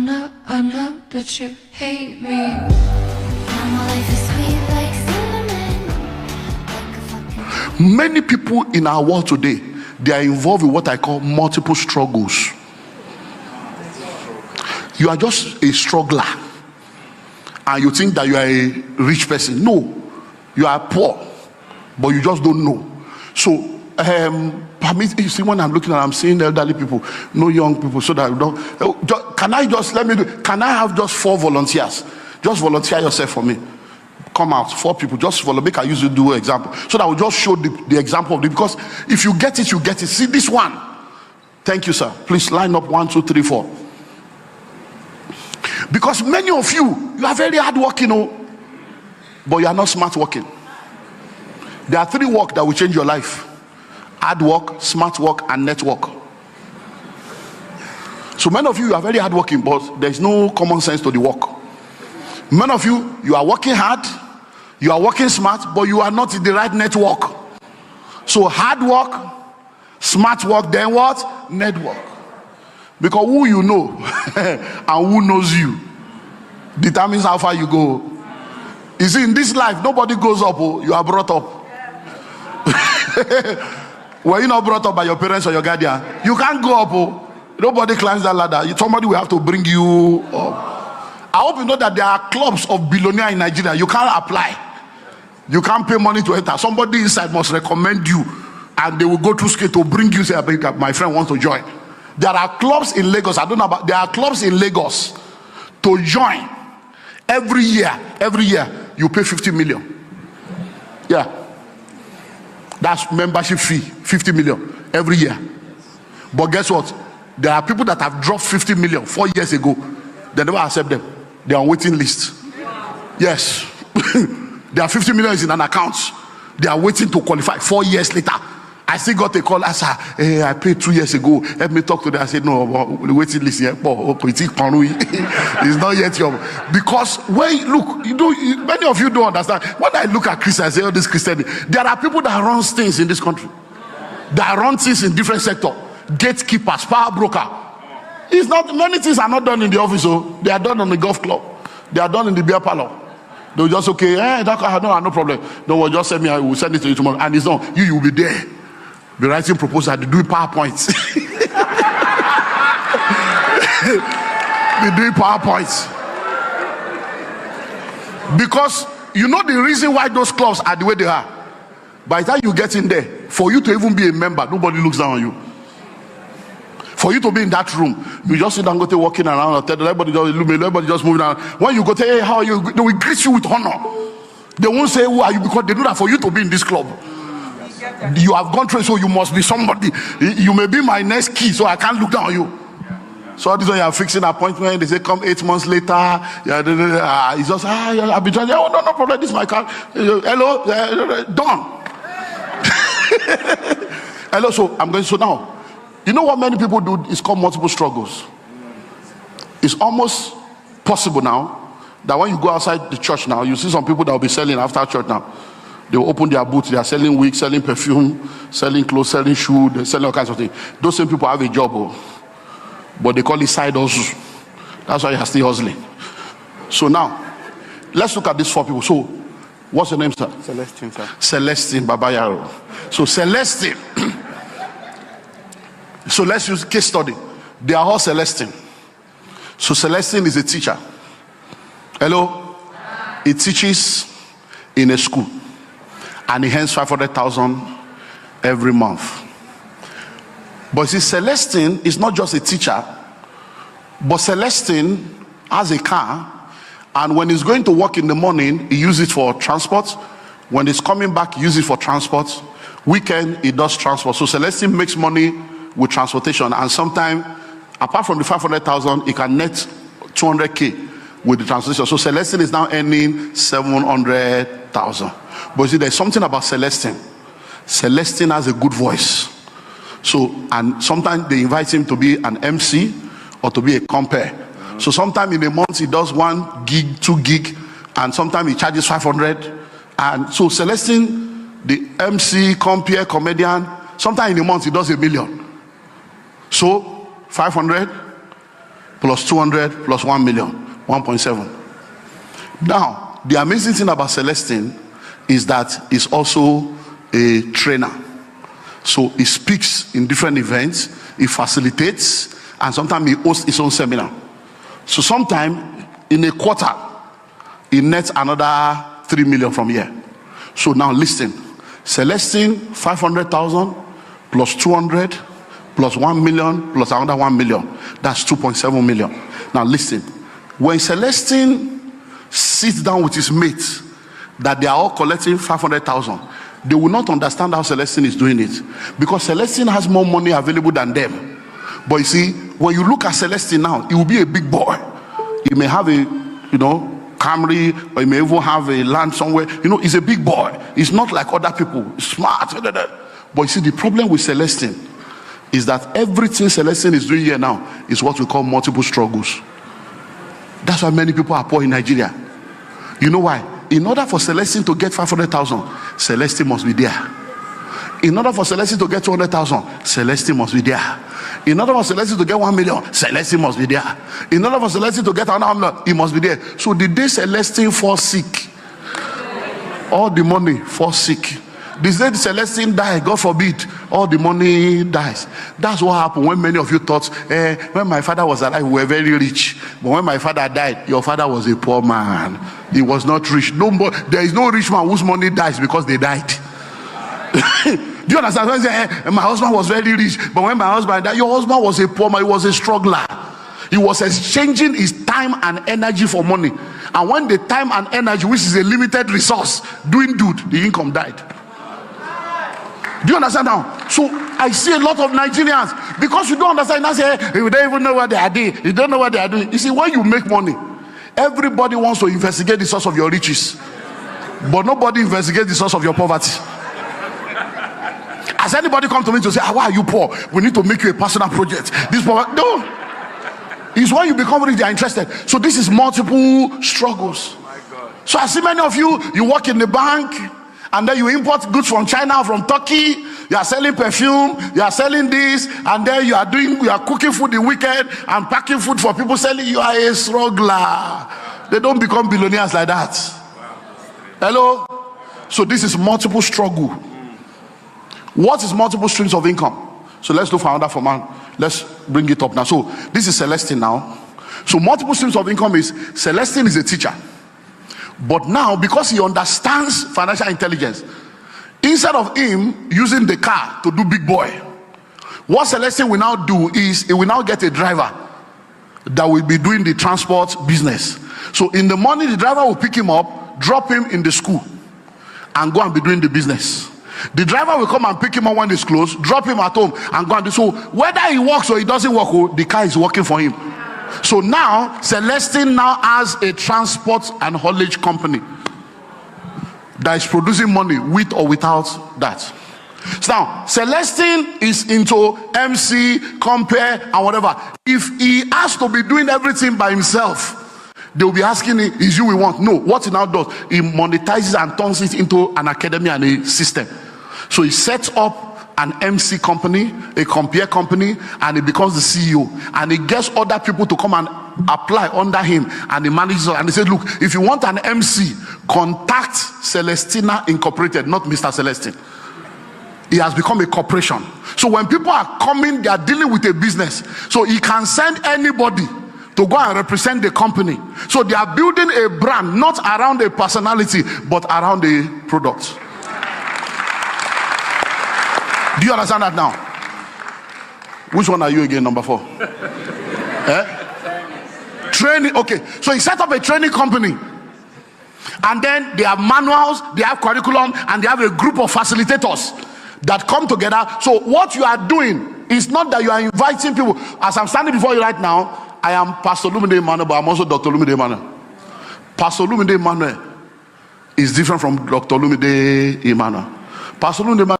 know that you hate me. Now my life is sweet like cinnamon, like a fucking... Many people in our world today, they are involved in what I call multiple struggles. You are just a struggler, and you think that you are a rich person. No, you are poor, but you just don't know. So permit, you see, when I'm looking at, I'm seeing elderly people, no young people, so that can I have just 4 volunteers? Just volunteer yourself for me. Come out, 4 people, just follow. Make I use you do an example, so that I will just show the example of it. Because if you get it, you get it. See this one. Thank you, sir. Please line up 1, 2, 3, 4. Because many of you are very hard working, but you are not smart working. There are 3 work that will change your life: hard work, smart work, and network. So many of you are very hard working, but there is no common sense to the work. Many of you are working hard, you are working smart, but you are not in the right network. So hard work, smart work, then what? Network. Because who you know and who knows you determines how far you go. You see, in this life, nobody goes up. You are brought up. Were you not brought up by your parents or your guardian? You can't go up. Nobody climbs that ladder. Somebody will have to bring you up. I hope you know that there are clubs of billionaires in Nigeria. You can't apply. You can't pay money to enter. Somebody inside must recommend you, and they will go through scale to bring you. Say, my friend wants to join. There are clubs in Lagos. I don't know about. There are clubs in Lagos to join. Every year you pay 50 million. Yeah, that's membership fee, 50 million every year. But guess what? There are people that have dropped 50 million 4 years ago. They never accept them. They are on waiting list. Yes. There are 50 million in an account. They are waiting to qualify 4 years later. I still got a call. I said, hey, I paid 2 years ago. Let me talk to them. I said, no, the waiting list here. It's not yet your. Because when look, many of you don't understand. When I look at Christians, I say, oh, this Christian, there are people that run things in this country. That run things in different sectors. Gatekeepers, power broker. It's not, many things are not done in the office. So they are done on the golf club. They are done in the beer parlor. They'll just okay, no problem. No, just send me, I will send it to you tomorrow. And it's not, you will be there. Be writing proposal, be doing PowerPoints. Be doing PowerPoints. Because you know the reason why those clubs are the way they are. By the time you get in there, for you to even be a member, nobody looks down on you. For you to be in that room, you just sit down, go to walking around, everybody just moving around. When you go to, hey, how are you? They will greet you with honor. They won't say, who are you? Because they know that for you to be in this club, you have gone through, so you must be somebody. You may be my next key, so I can't look down on you. So this one you are fixing an appointment. They say come 8 months later. It's just I'll be trying. Oh no problem. This is my car. Hello, done. Hello. So I'm going. So now, you know what many people do is called multiple struggles. It's almost possible now that when you go outside the church now, you see some people that will be selling after church now. They will open their booths. They are selling wigs, selling perfume, selling clothes, selling shoes, they're selling all kinds of things. Those same people have a job, but they call it side hustle. That's why you are still hustling. So now, let's look at these 4 people. So, what's your name, sir? Celestine, sir. Celestine Babayaro. So Celestine. So let's use case study. They are all Celestine. So Celestine is a teacher. Hello? He teaches in a school. And he earns 500,000 every month. But see, Celestine is not just a teacher, but Celestine has a car, and when he's going to work in the morning, he uses it for transport. When he's coming back, he uses it for transport. Weekend, he does transport. So Celestine makes money with transportation, and sometimes, apart from the 500,000, he can net 200K with the transportation. So Celestine is now earning 700,000. But see, there's something about Celestine. Celestine has a good voice. So, and sometimes they invite him to be an MC or to be a compere. So sometimes in a month he does 1 gig, 2 gig, and sometimes he charges 500. And so Celestine, the MC, compere, comedian, sometimes in a month he does 1 million. So 500 plus 200 plus 1 million, 1.7. Now, the amazing thing about Celestine is that he's also a trainer. So he speaks in different events, he facilitates, and sometimes he hosts his own seminar. So sometime in a quarter, he nets another 3 million from here. So now listen, Celestine 500,000 plus 200 plus 1 million plus another 1 million. That's 2.7 million. Now listen, when Celestine sits down with his mates that they are all collecting 500,000, they will not understand how Celestine is doing it, because Celestine has more money available than them. But you see, when you look at Celestine now, he will be a big boy. He may have a, Camry, or he may even have a land somewhere. He's a big boy. He's not like other people. He's smart. But you see, the problem with Celestine is that everything Celestine is doing here now is what we call multiple struggles. That's why many people are poor in Nigeria. You know why? In order for Celestine to get 500,000, Celestine must be there. In order for Celestine to get 200,000, Celestine must be there. In order for Celestine to get 1 million, Celestine must be there. In order for Celestine to get another million, he must be there. So the day Celestine falls sick, all the money falls sick. The day Celestine dies, God forbid, all the money dies. That's what happened when many of you thought, when my father was alive, we were very rich. But when my father died, your father was a poor man. He was not rich. No more. There is no rich man whose money dies because they died. Do you understand? When say, my husband was very rich, but when my husband died, your husband was a poor man. He was a struggler. He was exchanging his time and energy for money. And when the time and energy, which is a limited resource, doing good, the income died. Do you understand now? So I see a lot of Nigerians, because you don't understand, I say, you don't even know what they are doing. You don't know what they are doing. You see, when you make money, everybody wants to investigate the source of your riches, but nobody investigates the source of your poverty. Has anybody come to me to say, why are you poor? We need to make you a personal project. This poverty, no. It's when you become rich, they are interested. So this is multiple struggles. So I see many of you work in the bank, and then you import goods from China, from Turkey. You are selling perfume, you are selling this, and then you are cooking food the weekend and packing food for people selling. You are a struggler. They don't become billionaires like that. Hello? So this is multiple struggle. What is multiple streams of income? So let's look for another format. Let's bring it up now. So this is Celestine now. So multiple streams of income is, Celestine is a teacher. But now, because he understands financial intelligence, instead of him using the car to do big boy, what Celestine will now do is he will now get a driver that will be doing the transport business. So in the morning, the driver will pick him up, drop him in the school, and go and be doing the business. The driver will come and pick him up when it's closed, drop him at home, and go and do. So whether he works or he doesn't work, the car is working for him. So now Celestine now has a transport and haulage company that is producing money with or without that. So now Celestine is into MC, compare, and whatever. If he has to be doing everything by himself, they will be asking him, is you we want? No. What he now does, he monetizes and turns it into an academy and a system. So he sets up an MC company, a compare company, and he becomes the CEO. And he gets other people to come and apply under him, and he manages. And he said, look, if you want an MC, contact Celestina Incorporated, not Mr. Celestine. He has become a corporation. So when people are coming, they are dealing with a business. So he can send anybody to go and represent the company. So they are building a brand, not around a personality, but around a product. Do you understand that now? Which one are you again, number 4? Training. Okay, so he set up a training company, and then they have manuals, they have curriculum, and they have a group of facilitators that come together. So what you are doing is not that you are inviting people. As I'm standing before you right now, I am Pastor Lumide Emmanuel, but I'm also Dr. Lumide Emmanuel. Pastor Lumide Emmanuel is different from Dr. Lumide Emmanuel. Pastor Lumide Emmanuel